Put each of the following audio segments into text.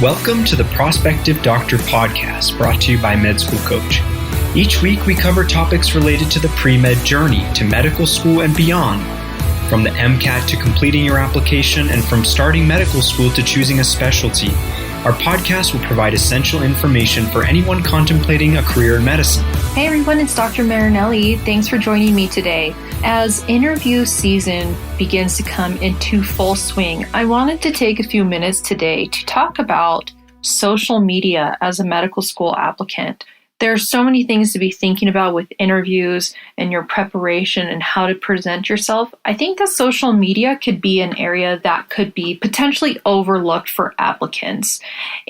Welcome to the Prospective Doctor podcast, brought to you by Med School Coach. Each week we cover topics related to the pre-med journey to medical school and beyond, from the MCAT to completing your application and from starting medical school to choosing a specialty. Our podcast will provide essential information for anyone contemplating a career in medicine. Hey everyone, it's Dr. Marinelli. Thanks for joining me today. As interview season begins to come into full swing, I wanted to take a few minutes today to talk about social media as a medical school applicant. There's so many things to be thinking about with interviews and your preparation and how to present yourself. I think that social media could be an area that could be potentially overlooked for applicants.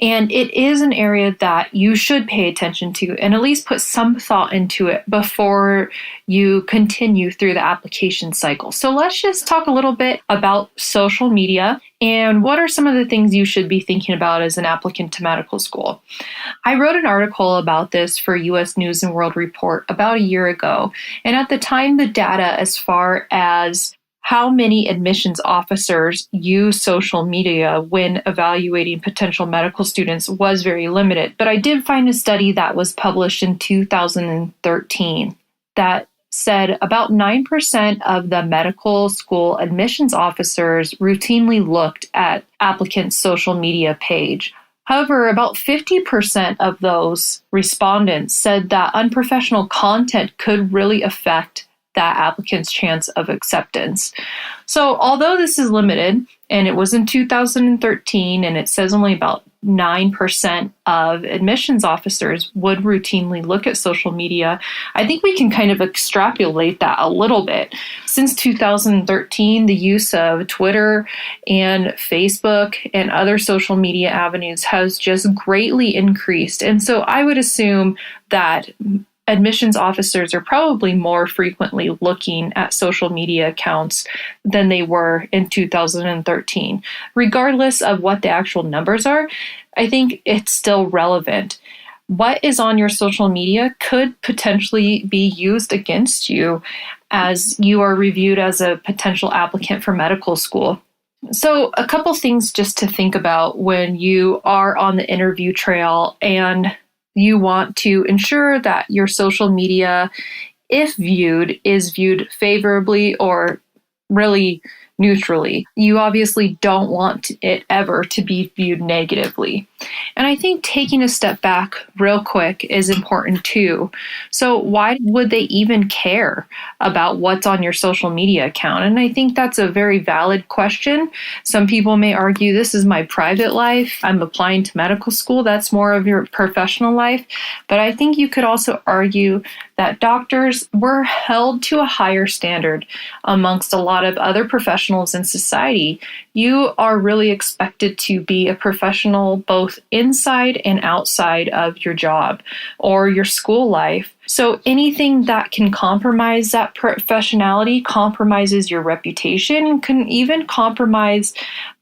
And it is an area that you should pay attention to and at least put some thought into it before you continue through the application cycle. So let's just talk a little bit about social media and what are some of the things you should be thinking about as an applicant to medical school. I wrote an article about this for U.S. News and World Report about a year ago. And at the time, the data as far as how many admissions officers use social media when evaluating potential medical students was very limited. But I did find a study that was published in 2013 that said about 9% of the medical school admissions officers routinely looked at applicants' social media page. However, about 50% of those respondents said that unprofessional content could really affect that applicant's chance of acceptance. So although this is limited, and it was in 2013, and it says only about 9% of admissions officers would routinely look at social media, I think we can kind of extrapolate that a little bit. Since 2013, the use of Twitter and Facebook and other social media avenues has just greatly increased. And so I would assume that admissions officers are probably more frequently looking at social media accounts than they were in 2013. Regardless of what the actual numbers are, I think it's still relevant. What is on your social media could potentially be used against you as you are reviewed as a potential applicant for medical school. So a couple things just to think about when you are on the interview trail and you want to ensure that your social media, if viewed, is viewed favorably or really neutrally. You obviously don't want it ever to be viewed negatively. And I think taking a step back real quick is important too. So why would they even care about what's on your social media account? And I think that's a very valid question. Some people may argue this is my private life. I'm applying to medical school. That's more of your professional life. But I think you could also argue that doctors were held to a higher standard amongst a lot of other professionals in society. You are really expected to be a professional both inside and outside of your job or your school life. So anything that can compromise that professionality compromises your reputation, can even compromise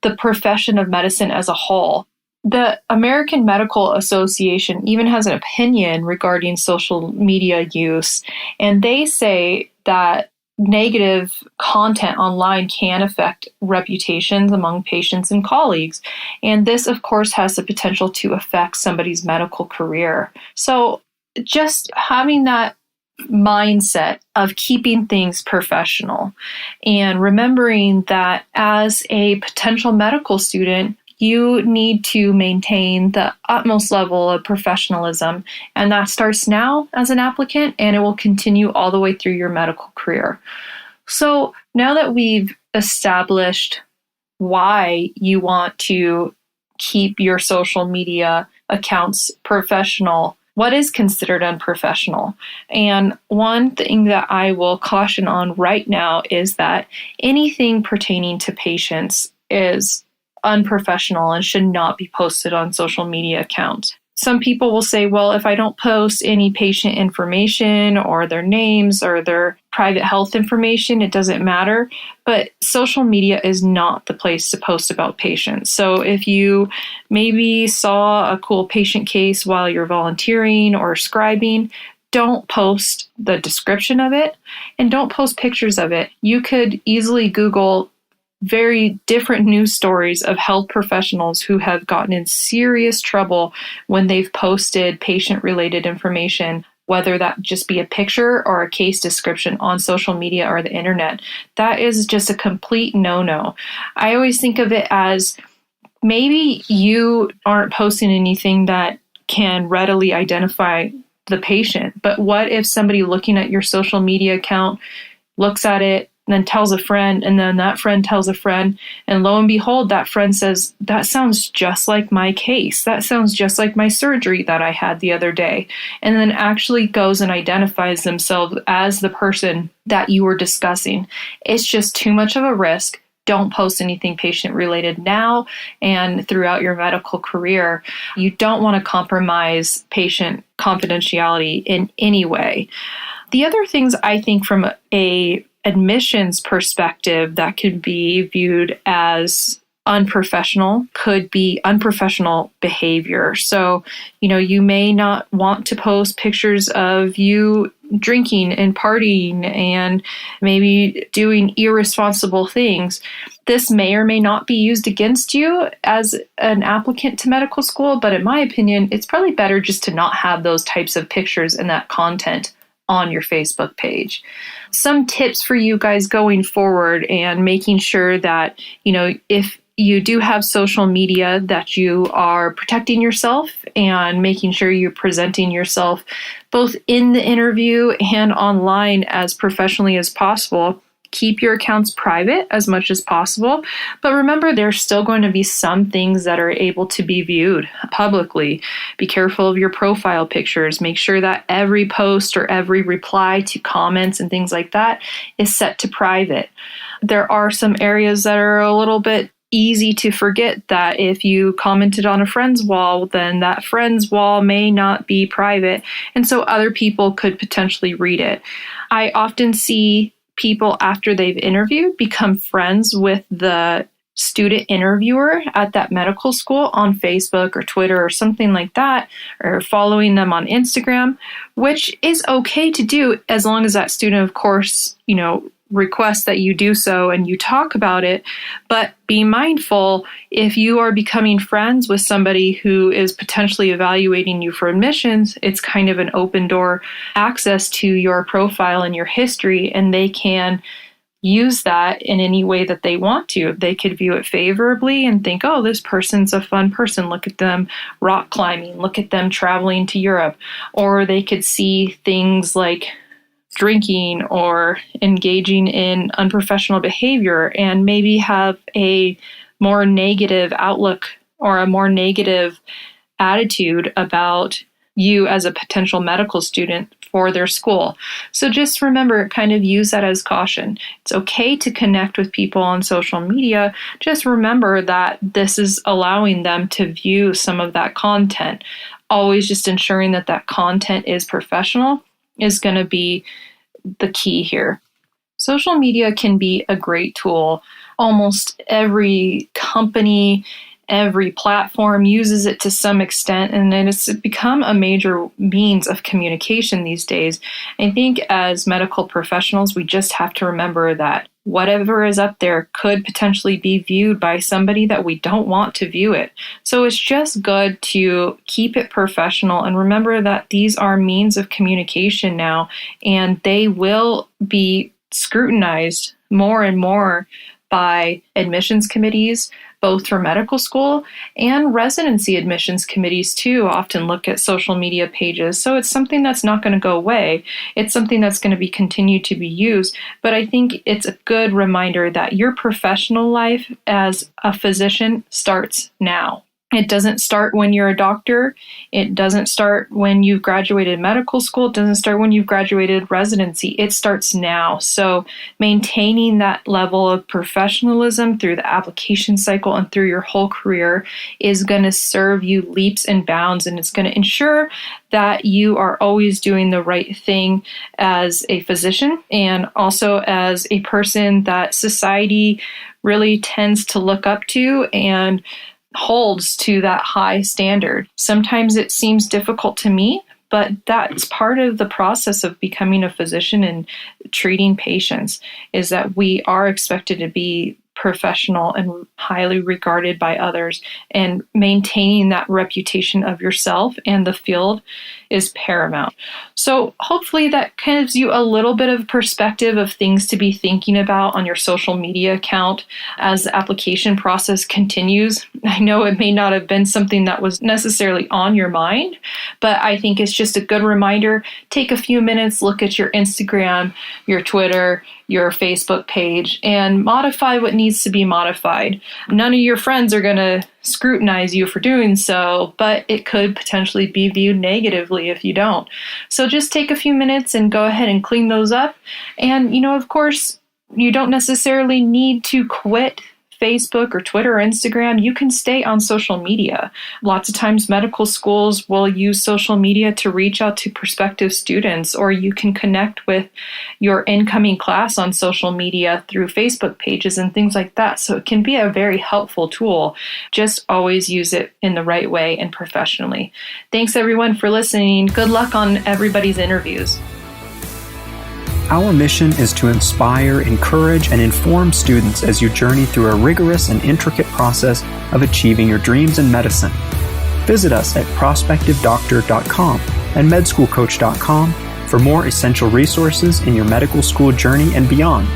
the profession of medicine as a whole. The American Medical Association even has an opinion regarding social media use, and they say that negative content online can affect reputations among patients and colleagues. And this, of course, has the potential to affect somebody's medical career. So just having that mindset of keeping things professional and remembering that as a potential medical student, you need to maintain the utmost level of professionalism, and that starts now as an applicant, and it will continue all the way through your medical career. So now that we've established why you want to keep your social media accounts professional, what is considered unprofessional? And one thing that I will caution on right now is that anything pertaining to patients is unprofessional and should not be posted on social media accounts. Some people will say, well, if I don't post any patient information or their names or their private health information, it doesn't matter. But social media is not the place to post about patients. So if you maybe saw a cool patient case while you're volunteering or scribing, don't post the description of it and don't post pictures of it. You could easily Google very different news stories of health professionals who have gotten in serious trouble when they've posted patient-related information, whether that just be a picture or a case description on social media or the internet. That is just a complete no-no. I always think of it as maybe you aren't posting anything that can readily identify the patient, but what if somebody looking at your social media account looks at it, then tells a friend, and then that friend tells a friend, and lo and behold, that friend says, that sounds just like my case. That sounds just like my surgery that I had the other day. And then actually goes and identifies themselves as the person that you were discussing. It's just too much of a risk. Don't post anything patient-related now and throughout your medical career. You don't want to compromise patient confidentiality in any way. The other things I think from a admissions perspective that could be viewed as unprofessional could be unprofessional behavior. So, you may not want to post pictures of you drinking and partying and maybe doing irresponsible things. This may or may not be used against you as an applicant to medical school, but in my opinion, it's probably better just to not have those types of pictures and that content on your Facebook page. Some tips for you guys going forward and making sure that, if you do have social media, that you are protecting yourself and making sure you're presenting yourself both in the interview and online as professionally as possible. Keep your accounts private as much as possible, but remember there's still going to be some things that are able to be viewed publicly. Be careful of your profile pictures. Make sure that every post or every reply to comments and things like that is set to private. There are some areas that are a little bit easy to forget that if you commented on a friend's wall, then that friend's wall may not be private, and so other people could potentially read it. I often see people after they've interviewed become friends with the student interviewer at that medical school on Facebook or Twitter or something like that, or following them on Instagram, which is okay to do as long as that student, of course, requests that you do so and you talk about it. But be mindful, if you are becoming friends with somebody who is potentially evaluating you for admissions, it's kind of an open door access to your profile and your history, and they can use that in any way that they want to. They could view it favorably and think, oh, this person's a fun person. Look at them rock climbing. Look at them traveling to Europe. Or they could see things like drinking or engaging in unprofessional behavior and maybe have a more negative outlook or a more negative attitude about you as a potential medical student for their school. So just remember, kind of use that as caution. It's okay to connect with people on social media. Just remember that this is allowing them to view some of that content. Always just ensuring that that content is professional is going to be the key here. Social media can be a great tool. Almost every company, every platform uses it to some extent, and it's become a major means of communication these days. I think as medical professionals, we just have to remember that whatever is up there could potentially be viewed by somebody that we don't want to view it. So it's just good to keep it professional and remember that these are means of communication now, and they will be scrutinized more and more by admissions committees, both for medical school and residency admissions committees too often look at social media pages. So it's something that's not going to go away. It's something that's going to be continued to be used. But I think it's a good reminder that your professional life as a physician starts now. It doesn't start when you're a doctor. It doesn't start when you've graduated medical school. It doesn't start when you've graduated residency. It starts now. So maintaining that level of professionalism through the application cycle and through your whole career is going to serve you leaps and bounds, and it's going to ensure that you are always doing the right thing as a physician and also as a person that society really tends to look up to and holds to that high standard. Sometimes it seems difficult to me, but that's part of the process of becoming a physician and treating patients, is that we are expected to be professional and highly regarded by others. And maintaining that reputation of yourself and the field is paramount. So hopefully that gives you a little bit of perspective of things to be thinking about on your social media account as the application process continues. I know it may not have been something that was necessarily on your mind, but I think it's just a good reminder. Take a few minutes, look at your Instagram, your Twitter, your Facebook page, and modify what needs to be modified. None of your friends are going to scrutinize you for doing so, but it could potentially be viewed negatively if you don't. So just take a few minutes and go ahead and clean those up. And, of course, you don't necessarily need to quit Facebook or Twitter or Instagram. You can stay on social media. Lots of times medical schools will use social media to reach out to prospective students, or you can connect with your incoming class on social media through Facebook pages and things like that. So it can be a very helpful tool. Just always use it in the right way and professionally. Thanks everyone for listening. Good luck on everybody's interviews. Our mission is to inspire, encourage, and inform students as you journey through a rigorous and intricate process of achieving your dreams in medicine. Visit us at prospectivedoctor.com and medschoolcoach.com for more essential resources in your medical school journey and beyond.